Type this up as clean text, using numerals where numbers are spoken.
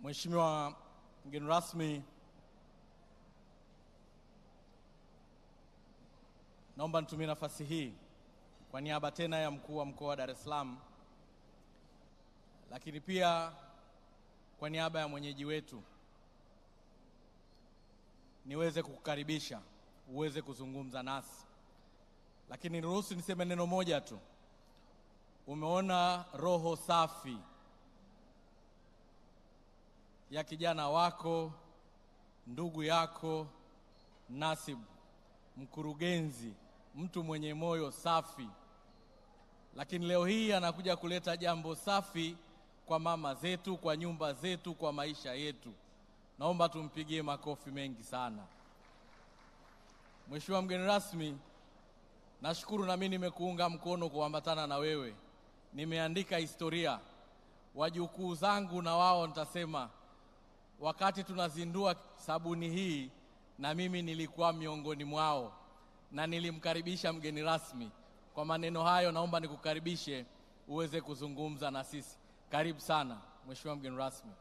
Mheshimiwa mgeni rasmi, naomba nitumie nafasi hii kwa niaba tena ya mkuu wa mkoa wa Dar es Salaam, lakini pia kwa niaba ya mwenyeji wetu niweze kukukaribisha uweze kuzungumza nasi. Lakini niruhusu niseme neno moja tu. Umeona roho safi ya kijana wako, ndugu yako Nasib, mkurugenzi, mtu mwenye moyo safi. Lakini leo hii anakuja kuleta jambo safi kwa mama zetu, kwa nyumba zetu, kwa maisha yetu. Naomba tumpigie makofi mengi sana. Mheshimiwa mgeni rasmi, nashukuru na mimi nimekuunga mkono kuambatana na wewe. Nimeandika historia. Wajukuu zangu na wao nitasema wakati tunazindua sabuni hii na mimi nilikuwa miongoni mwao na nilimkaribisha mgeni rasmi. Kwa maneno hayo naomba nikukaribishe uweze kuzungumza na sisi. Karibu sana Mheshimiwa mgeni rasmi.